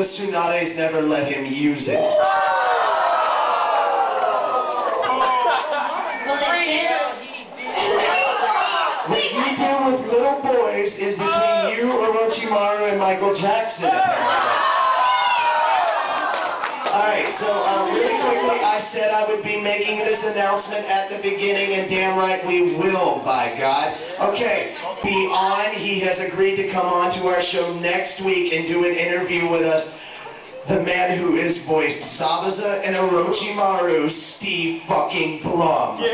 because Tsunade's never let him use it. What you do with little boys is between you, Orochimaru, and Michael Jackson. Alright, so really quickly, I said I would be making this announcement at the beginning, and damn right we will, by God. Okay, beyond, he has agreed to come on to our show next week and do an interview with us. The man who is voiced Zabuza and Orochimaru, Steve fucking Blum. Yeah.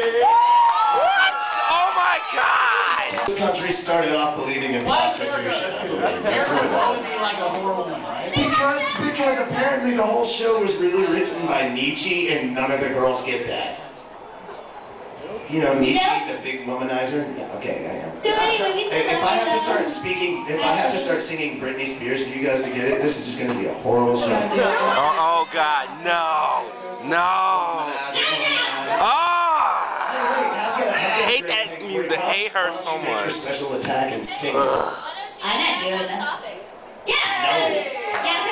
What? Oh my God! This country started off believing in prostitution. That's what it was. Like a horror one, right? Because apparently the whole show was really written by Nietzsche, and none of the girls get that. You know Nietzsche, the big womanizer? Yeah, okay, I am. So anyway, we still If I have to start speaking, if I have to start singing Britney Spears for you guys to get it, this is just going to be a horrible show. Oh God, no, no. I hate that music. I hate her so much. Special attack and sing. I'm not doing that. Yeah! No. Yeah,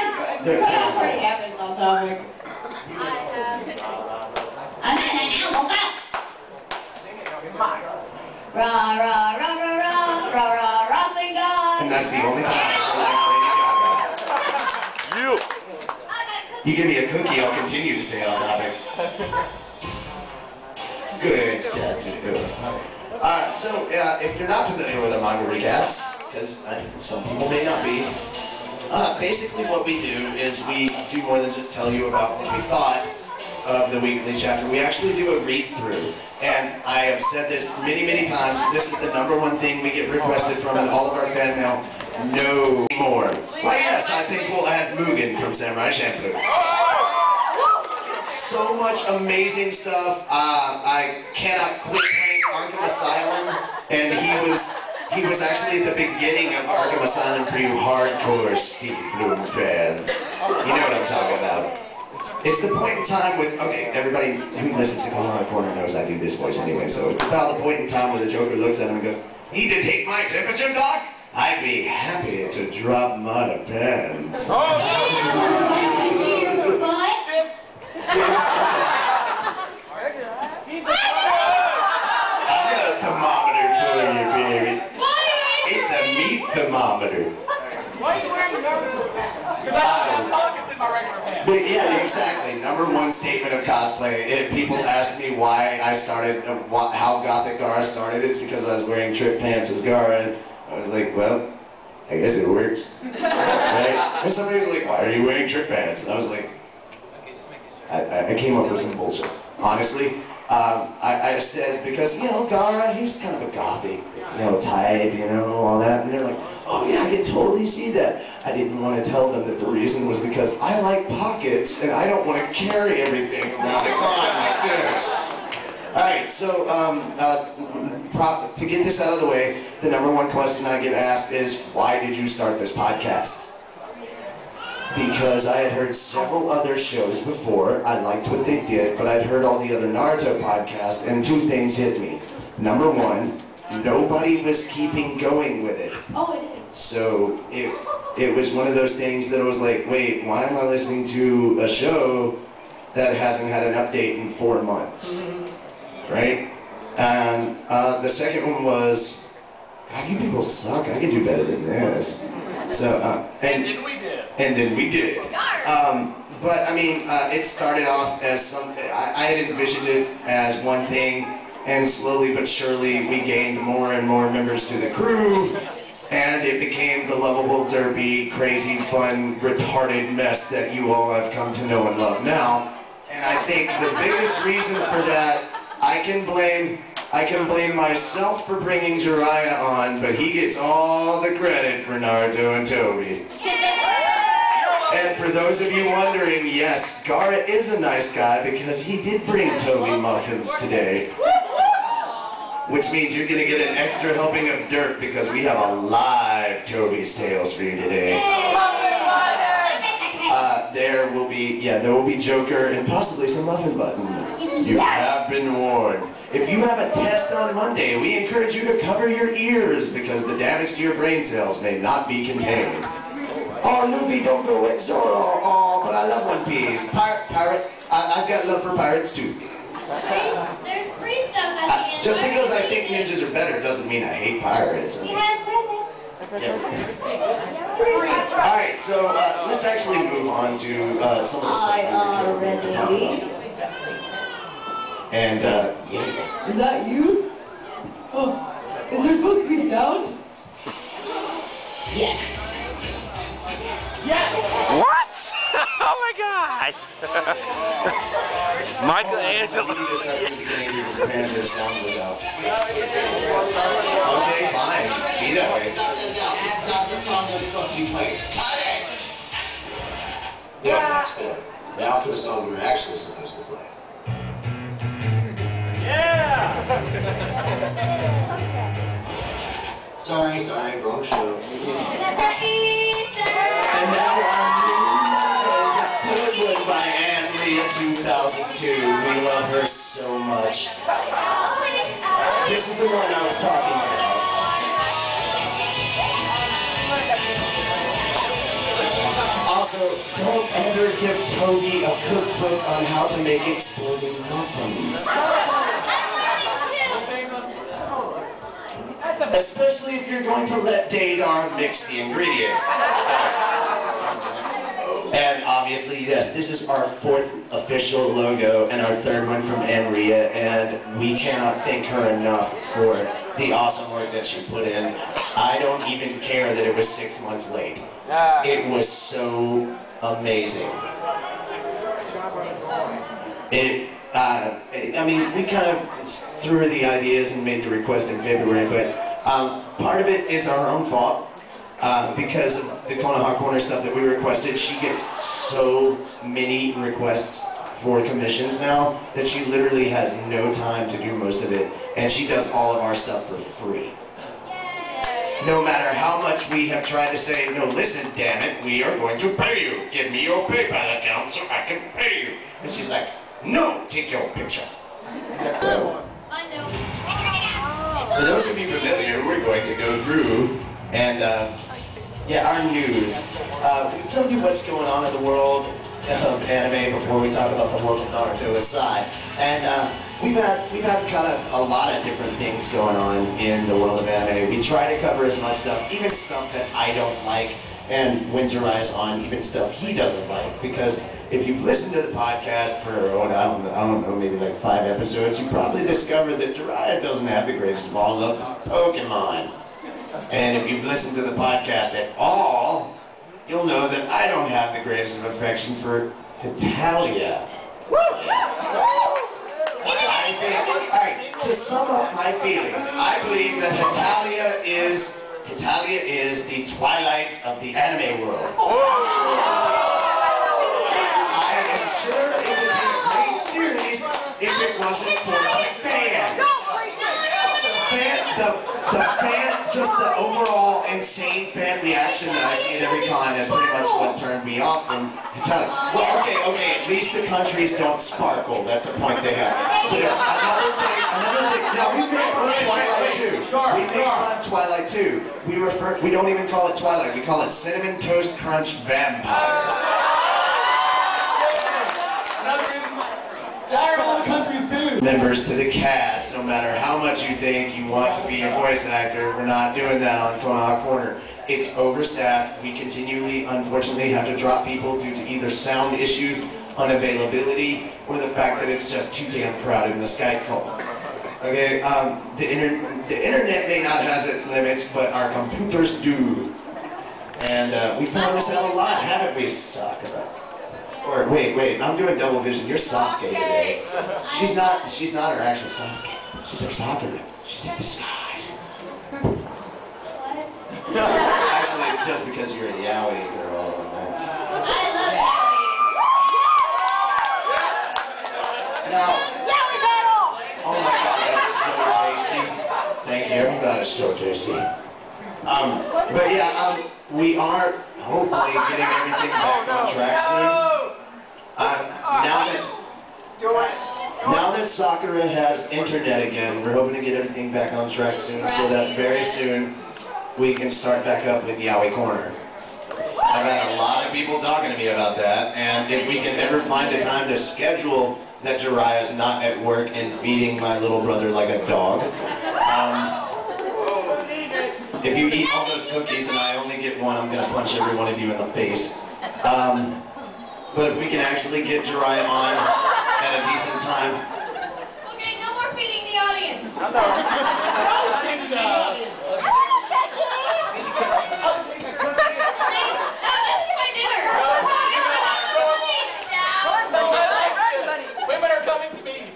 because Konoha already happens on topic. I'm not an album, go! Rah, rah, rah, rah, rah, rah, rah, rah, sing God. And that's the only time I like Lady Gaga. You give me a cookie, I'll continue to stay on topic. Good stuff. So, if you're not familiar with our manga recaps, because some people may not be, basically what we do is we do more than just tell you about what we thought of the weekly chapter. We actually do a read-through. And I have said this many, many times, this is the #1 thing we get requested from in all of our fan mail. No more. Well, yes, I think we'll add Mugen from Samurai Champloo. So much amazing stuff. I cannot quit playing Arkham Asylum, and he was actually at the beginning of Arkham Asylum for you hardcore Steve Bloom fans. You know what I'm talking about. It's the point in time with, okay, everybody who listens to Konoha Corner knows I do this voice anyway, so it's about the point in time where the Joker looks at him and goes, "Need to take my temperature, Doc? I'd be happy to drop my pants." What? I've got a thermometer for you, baby. It's a meat thermometer. Why are you wearing your pants? Because I don't have pockets in my regular pants. But yeah, exactly. #1 statement of cosplay. People ask me why I started, how Gothic Gara started. It's because I was wearing trip pants as Gara. I was like, well, I guess it works. Right? And somebody was like, why are you wearing trip pants? And I was like, I came up with some bullshit. Honestly, I said, because, you know, Gara, he's kind of a gothic, type, all that. And they're like, oh yeah, I can totally see that. I didn't want to tell them that the reason was because I like pockets and I don't want to carry everything around like this. Alright, so to get this out of the way, the #1 question I get asked is, why did you start this podcast? Because I had heard several other shows before. I liked what they did, but I'd heard all the other Naruto podcasts, and 2 things hit me. #1, nobody was keeping going with it. Oh, it is. So it was one of those things that I was like, wait, why am I listening to a show that hasn't had an update in 4 months? Right? And the second one was, God, you people suck. I can do better than this. So, And then we did. And then we did. But I mean, it started off as something, I had envisioned it as one thing, and slowly but surely we gained more and more members to the crew, and it became the lovable, derpy, crazy, fun, retarded mess that you all have come to know and love now. And I think the biggest reason for that, I can blame myself for bringing Jiraiya on, but he gets all the credit for Naruto and Toby. And for those of you wondering, yes, Gara is a nice guy because he did bring Toby muffins today. Which means you're gonna get an extra helping of dirt because we have a live Toby's Tales for you today. There will be Joker and possibly some Muffin Button. You have been warned. If you have a test on Monday, we encourage you to cover your ears because the damage to your brain cells may not be contained. Oh, Luffy, don't go with Zoro. Oh, but I love One Piece. Pirate. I've got love for pirates too. There's free stuff at the end. Just because I think ninjas are better doesn't mean I hate pirates. He has presents. Alright, so let's actually move on to some of the stuff we were talking about. And, yeah. Is that you? Oh, is there supposed to be sound? Yes. What? Oh my gosh. Michelangelo. Okay, fine. Be that way. Yeah, that's good. Now for the song we were actually supposed to play. Sorry, wrong show. And now our new Goodwood by Anne Leah 2002. We love her so much. This is the one I was talking about. Also, don't ever give Toby a cookbook on how to make exploding muffins. Especially if you're going to let Daydar mix the ingredients. And obviously, yes, this is our 4th official logo and our 3rd one from Enria, and we cannot thank her enough for the awesome work that she put in. I don't even care that it was 6 months late. It was so amazing. I mean, we kind of threw her the ideas and made the request in February, but part of it is our own fault. Because of the Konoha Corner stuff that we requested, she gets so many requests for commissions now that she literally has no time to do most of it, and she does all of our stuff for free. No matter how much we have tried to say, no, listen, damn it, we are going to pay you. Give me your PayPal account so I can pay you. And she's like, no, take your picture. For those of you familiar, we're going to go through and, yeah, our news. We can tell you what's going on in the world of anime before we talk about the world of Naruto aside. And we've had kind of a lot of different things going on in the world of anime. We try to cover as much stuff, even stuff that I don't like, and Winter Eyes on even stuff he doesn't like. Because if you've listened to the podcast for, I don't know, maybe like 5 episodes, you probably discovered that Jiraiya doesn't have the greatest of all love for Pokemon. And if you've listened to the podcast at all, you'll know that I don't have the greatest of affection for Hitalia. I think, alright, to sum up my feelings, I believe that Hitalia is the Twilight of the anime world. I am sure it would be a great series if it wasn't for the fans. Just the overall insane fan reaction that I see at every con is pretty much what turned me off from Hitalia. Well, okay, at least the countries don't sparkle. That's a point they have. Another thing. Now we make fun of Twilight too. We make fun of Twilight too. We don't even call it Twilight. We call it Cinnamon Toast Crunch Vampires. Members to the cast, no matter how much you think you want to be a voice actor, we're not doing that on Konoha Corner. It's overstaffed. We continually, unfortunately, have to drop people due to either sound issues, unavailability, or the fact that it's just too damn crowded in the Skype call. Okay, the internet may not have its limits, but our computers do. And we found this out a lot, haven't we, Sakura? Or wait, I'm doing double vision. You're Sasuke today. She's not her actual Sasuke. She's her Sakura. She's in disguise. Actually, it's just because you're a yaoi girl, and that's. I love yaoi. Now, oh my God, that's so tasty. Thank you. That is so tasty. But yeah, we are hopefully getting everything back on track soon. Now that Sakura has internet again, we're hoping to get everything back on track soon, so that very soon we can start back up with Yaoi Corner. I've had a lot of people talking to me about that, and if we can ever find a time to schedule that Jiraiya's not at work and feeding my little brother like a dog. If you eat all those cookies and I only get one, I'm gonna punch every one of you in the face. But if we can actually get Jiraiya on at a decent time. Okay, no more feeding the audience. This is my dinner. Women are coming to me.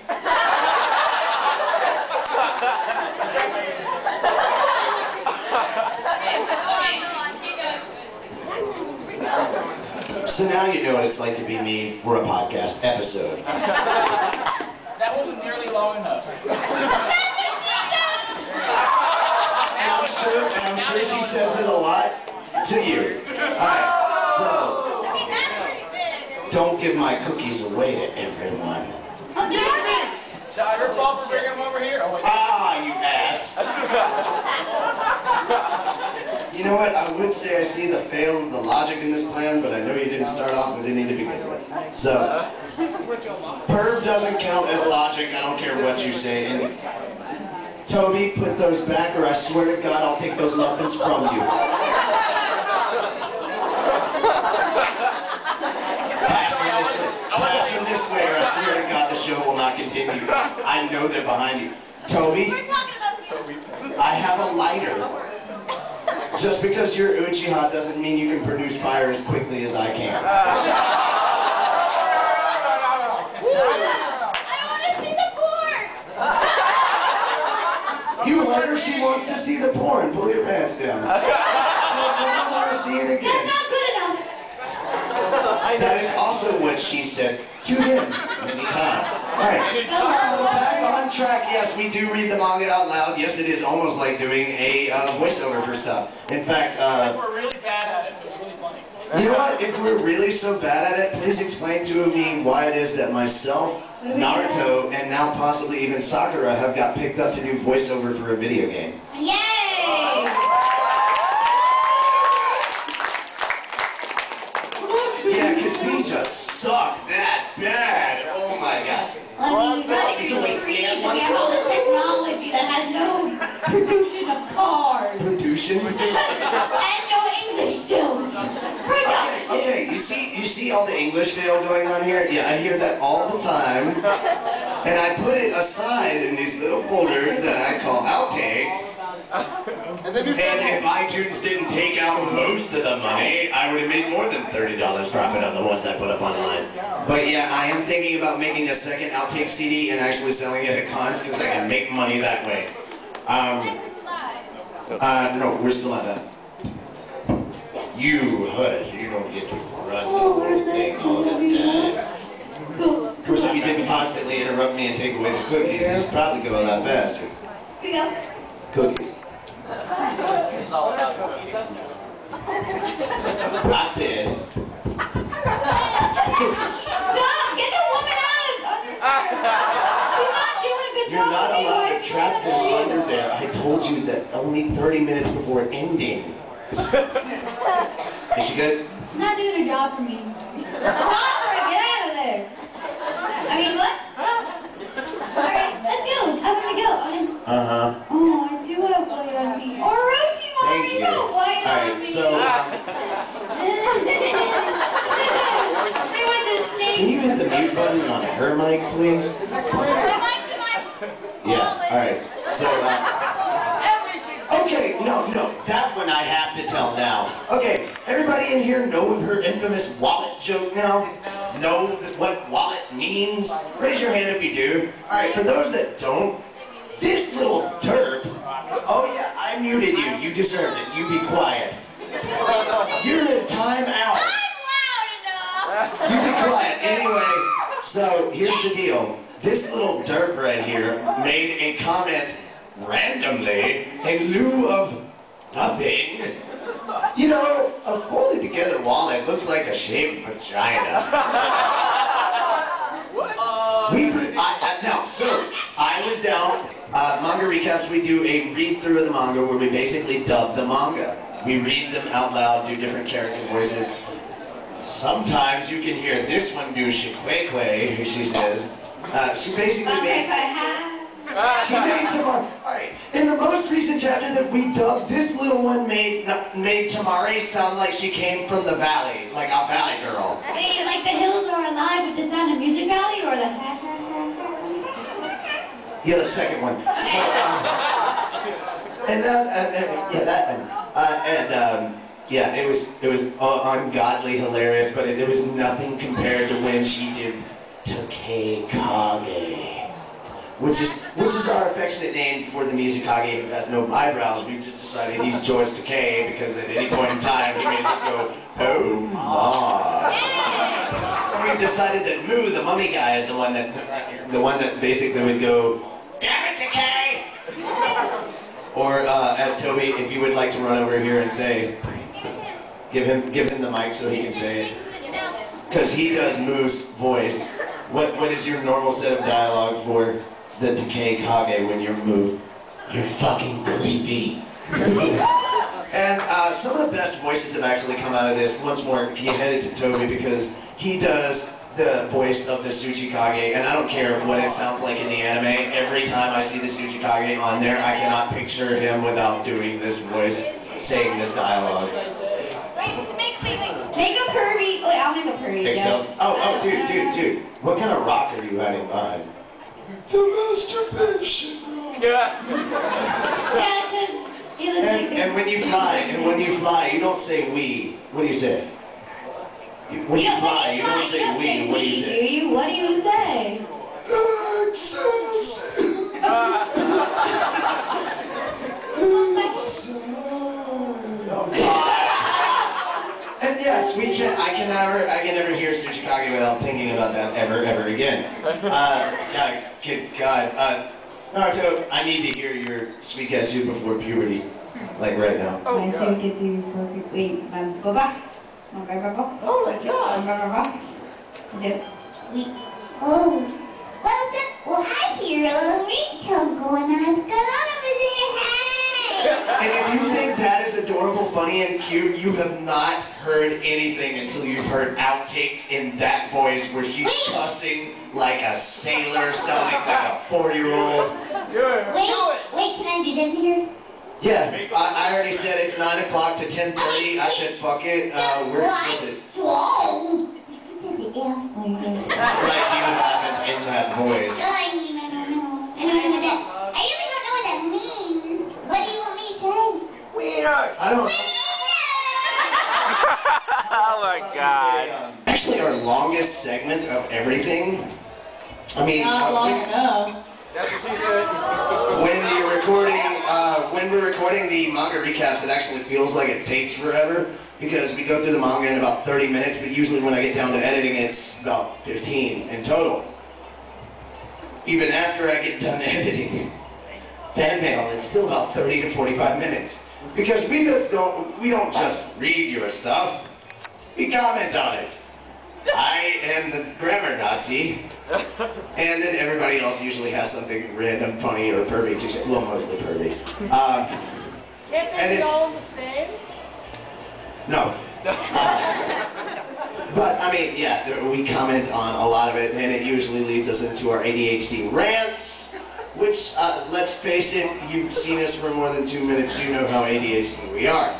So now you know what it's like to be me for a podcast episode. That wasn't nearly long enough. And I'm sure she says it a lot to you. Alright, so I mean, that's pretty big. don't give my cookies away to everyone. Oh, yeah. So your fault for bringing them over here? Oh, wait. Ah, you ass! You know what? I would say I see the fail of the logic in this plan, but I know you didn't start off with any to begin with. So, perv doesn't count as logic. I don't care what you say. And Toby, put those back, or I swear to God, I'll take those muffins from you. Pass them this way, or I swear to God, the show will not continue. I know they're behind you. Toby, We're talking about the I have a lighter. Just because you're Uchiha doesn't mean you can produce fire as quickly as I can. I want to see the porn. You heard her, she wants to see the porn. Pull your pants down. She doesn't want to see it again. That's not good enough. That is also what she said. Tune in anytime. Alright, so back on track. Yes, we do read the manga out loud. Yes, it is almost like doing a voiceover for stuff. In fact, We're really bad at it, so it's really funny. you know what? If we're really so bad at it, please explain to me why it is that myself, Naruto, and now possibly even Sakura have got picked up to do voiceover for a video game. Yay! Yeah, because we just suck that bad. Oh my god. I mean, we've got extreme and we have all this technology that has no production of cars Production? and no English skills. Production. Okay, you see all the English fail going on here? Yeah, I hear that all the time. And I put it aside in these little folders that I call outtakes. And if iTunes didn't take out most of the money, I would have made more than $30 profit on the ones I put up online. But yeah, I am thinking about making a second outtake CD and actually selling it at cons because I can make money that way. No, we're still not done. You hush, you don't get to run the whole thing all the time. Of course, if you didn't constantly interrupt me and take away the cookies, you should probably go a lot faster. Here we go. Cookies. I said, Stop! Get the woman out of She's not doing a good job. you're not with allowed to voice trap them over. under there. I told you that only 30 minutes before ending. Is she good? She's not doing her job for me. Stop her! Get out of there! I mean, what? Alright, let's go. I want to go. Uh-huh. Oh, I do have white on me. Orochimaru, Thank you you. got white on Alright, me. so, They want to snake. can you hit the mute button on her mic, please? My mic's in my Yeah, alright. So, okay, no, that one I have to tell now. Okay, everybody in here know of her infamous wallet joke now? Know what wallet means? Raise your hand if you do. Alright, for those that don't, this little derp, oh yeah, I muted you. You deserved it. You be quiet. You're in time out. I'm loud enough. You be quiet. Anyway, so here's the deal. This little derp right here made a comment randomly in lieu of nothing. You know, a folded together wallet looks like a shaved vagina. I was down, manga recaps, we do a read through of the manga where we basically dub the manga. We read them out loud, do different character voices. Sometimes you can hear this one do Shikwekwe, she says. She basically made... She made Tamari. Alright, in the most recent chapter that we dubbed, This little one made Tamari sound like she came from the valley, like a valley girl. Wait, like the hills are alive with the sound of Music Valley, or the Yeah, the second one. So, and that one. Yeah, it was ungodly hilarious, but it was nothing compared to when she did Takei Kage. Which is our affectionate name for the Mizukage who has no eyebrows. We've just decided he's George Takei because at any point in time he may just go, oh my. And we've decided that Moo, the mummy guy, is the one that basically would go, damn it, Takei! Or as Toby, if you would like to run over here and say, give him the mic so he can say it. Because he does Moo's voice. What is your normal set of dialogue for the Takei Kage when you're Moo? You're fucking creepy. And some of the best voices have actually come out of this. Once more, he headed to Toby because he does the voice of the Tsuchikage, and I don't care what it sounds like in the anime. Every time I see the Tsuchikage on there, I cannot picture him without doing this voice, saying this dialogue. Make a pervy. Wait, I'll make a pervy. Oh, dude. What kind of rock are you hiding behind? The masturbation rock. Yeah, because he looks like this. And when you fly, you don't say we. What do you say? When you fly, you don't say we. What do you say? What do you say? And yes, I can never hear Tsuchikage without thinking about that ever again. God, Naruto, I need to hear your Suiketsu before puberty, like right now. Oh, my Suiketsu before puberty. Wait, go back. oh my god. Oh. Well, I hear a ringtone going on. What's going on over there? Hey! And if you think that is adorable, funny, and cute, you have not heard anything until you've heard outtakes in that voice where she's cussing like a sailor, sounding like a 4-year-old. Wait, can I do that here? Yeah, I already said it's 9 o'clock to 10:30. I said, fuck it, we're explicit. Like you haven't in that voice. I really don't know what that means. What do you want me to say? Wiener. I don't Oh my god. Actually, our longest segment of everything. I mean, Not long enough. That's what she said. when we're recording the manga recaps, it actually feels like it takes forever because we go through the manga in about 30 minutes, but usually when I get down to editing, it's about 15 in total. Even after I get done editing fan mail, it's still about 30 to 45 minutes. Because we don't just read your stuff, we comment on it. I am the grammar Nazi, and then everybody else usually has something random, funny, or pervy to say. Well, mostly pervy. Can't they be all the same? No. But, I mean, yeah, we comment on a lot of it, and it usually leads us into our ADHD rants, which, let's face it, you've seen us for more than 2 minutes, you know how ADHD we are.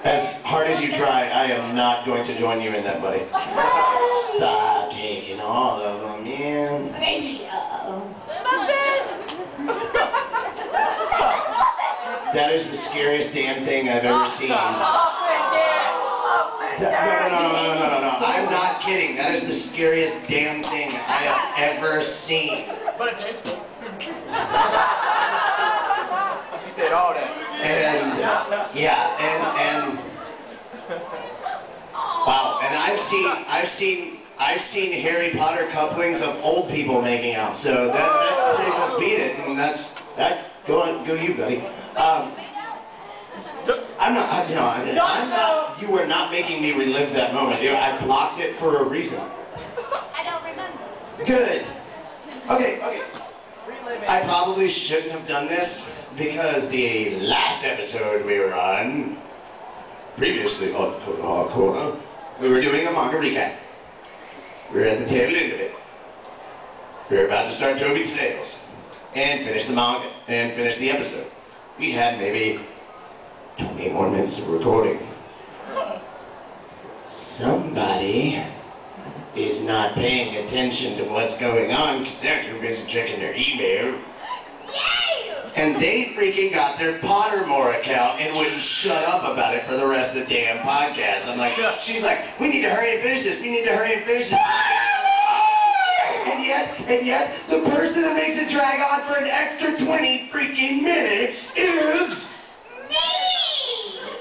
As hard as you try, I am not going to join you in that, buddy. Stop taking all of them, man. Okay, That is the scariest damn thing I've ever seen. No. I'm not kidding. That is the scariest damn thing I have ever seen. But it tastes good. She said all that. And yeah, and wow. And I've seen Harry Potter couplings of old people making out. So that pretty much beat it. And that's go you, buddy. I'm not, you were not making me relive that moment. I blocked it for a reason. I don't remember. Good. Okay. I probably shouldn't have done this because the last episode we were on, previously on Konoha Corner, we were doing a manga recap. We were at the tail end of it. We were about to start Toby's Tales and finish the manga and finish the episode. We had maybe 20 more minutes of recording. Somebody is not paying attention to what's going on because they're too busy checking their email. Yay! And they freaking got their Pottermore account and wouldn't shut up about it for the rest of the damn podcast. I'm like, she's like, we need to hurry and finish this. We need to hurry and finish this. And yet, the person that makes it drag on for an extra 20 freaking minutes is me!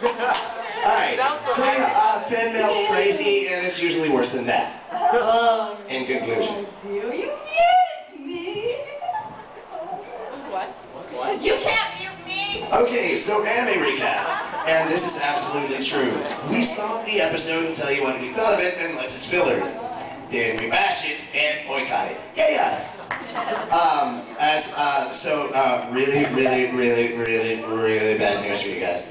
Alright, so yeah, fan mail's crazy, and it's usually worse than that. In conclusion. Do you mute me? What? You can't mute me! Okay, so anime recaps. And this is absolutely true. We saw the episode and tell you what we thought of it, unless it's filler. Then we bash it and boycott it. Yay us! Really bad news for you guys.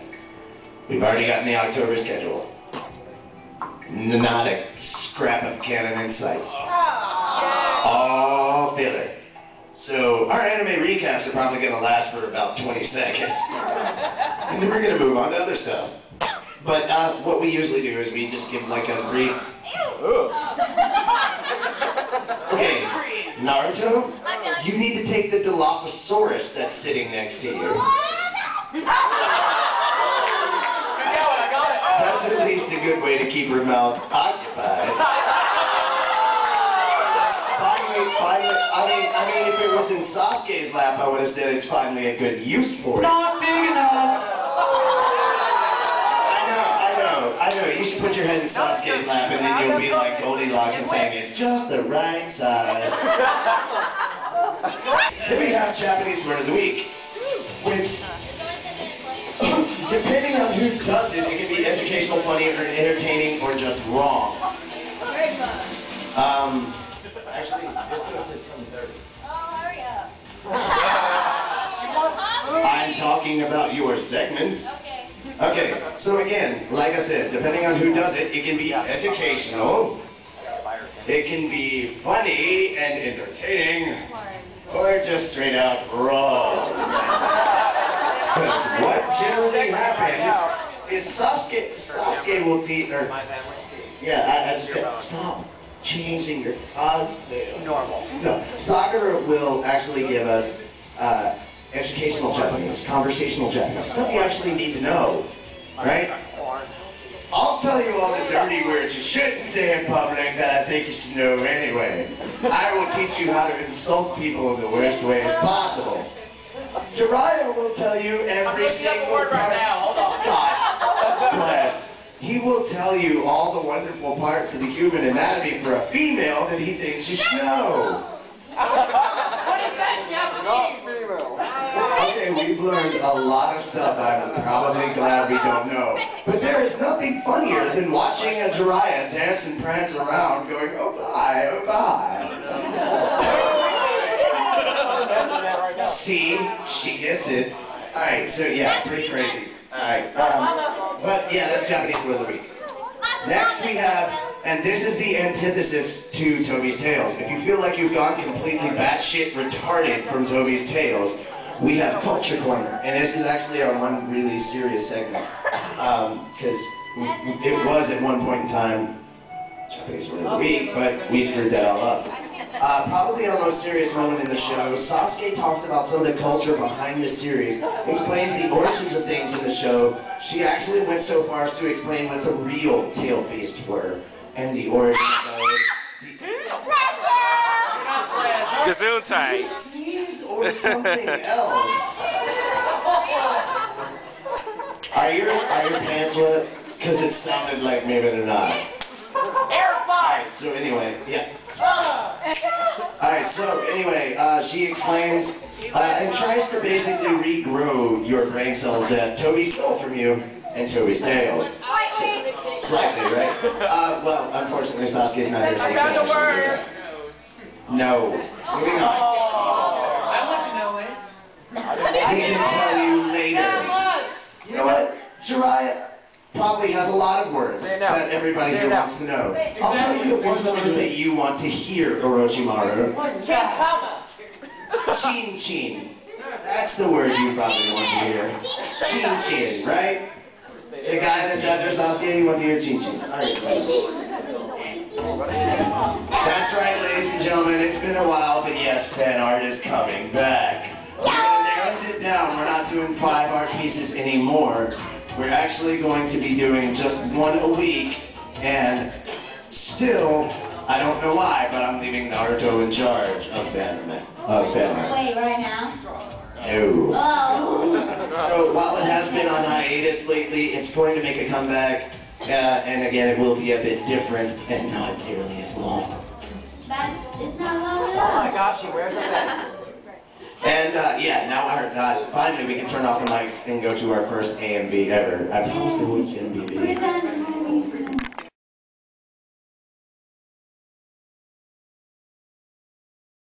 We've already gotten the October schedule. Not a scrap of canon in sight. All filler. So our anime recaps are probably going to last for about 20 seconds. And then we're going to move on to other stuff. But what we usually do is we just give like a brief... Okay, Naruto, you need to take the Dilophosaurus that's sitting next to you. That's at least a good way to keep her mouth occupied. Finally, I mean, if it was in Sasuke's lap, I would have said it's finally a good use for it. Not big enough. I know, you should put your head in Sasuke's lap and then you'll be like Goldilocks and saying it's just the right size. Then we have Japanese word of the week, which, depending on who does it, it can be educational, funny, or entertaining, or just wrong. Actually, this goes to 10:30. Oh, hurry up. I'm talking about your segment. Okay. Okay, so again, like I said, depending on who does it, it can be educational, it can be funny and entertaining, or just straight out wrong. Because what generally happens is Sasuke will feed, or, yeah, I just got, stop changing your goddamn. Normal. No, Sakura will actually give us, educational Japanese, conversational Japanese, stuff you actually need to know, right? I'll tell you all the dirty words you shouldn't say in public that I think you should know anyway. I will teach you how to insult people in the worst ways possible. Jiraiya will tell you every single word right now. Hold on. God bless. He will tell you all the wonderful parts of the human anatomy for a female that he thinks you should know. What is that, Japanese? Okay, we've learned a lot of stuff I'm probably glad we don't know. But there is nothing funnier than watching a Jiraiya dance and prance around going, oh bye, oh bye. See, she gets it. Alright, so yeah, pretty crazy. Alright, but yeah, that's Japanese word of the week. Next we have, and this is the antithesis to Toby's Tales. If you feel like you've gone completely batshit retarded from Toby's Tales, we have Culture Corner, and this is actually our one really serious segment, because it was at one point in time Japanese word of the week, but we screwed that all up. Probably our most serious moment in the show, Sasuke talks about some of the culture behind the series, explains the origins of things in the show. She actually went so far as to explain what the real tailed beasts were, and the origins of those. Gesundheit. Or something else. Are your pants wet? Because it sounded like maybe they're not. Alright, so anyway, yeah. Alright, so anyway, she explains and tries to basically regrow your brain cells that Toby stole from you in Toby's Tales. Slightly, right? Well, unfortunately, Sasuke's not here, so you can't actually do that. No. Moving on. I went to He can tell you later. You know what? Jiraiya probably has a lot of words that everybody here wants to know. I'll tell you the one word that you want to hear, Orochimaru. Chin chin. That's the word you probably want to hear. Chin chin, right? The guy that's after Sasuke, you want to hear chin chin. Alright. That's right, ladies and gentlemen. It's been a while, but yes, fan art is coming back. We're gonna narrow it down. We're not doing 5 art pieces anymore. We're actually going to be doing just 1 a week, and still, I don't know why, but I'm leaving Naruto in charge of fan art. Wait, right now? No. Oh. So while it has been on hiatus lately, it's going to make a comeback, and again, it will be a bit different and not nearly as long. It's not long at Oh all. my gosh, she wears a vest. And yeah, now finally we can turn off the mics and go to our first AMV ever. I promised there was going to be a video.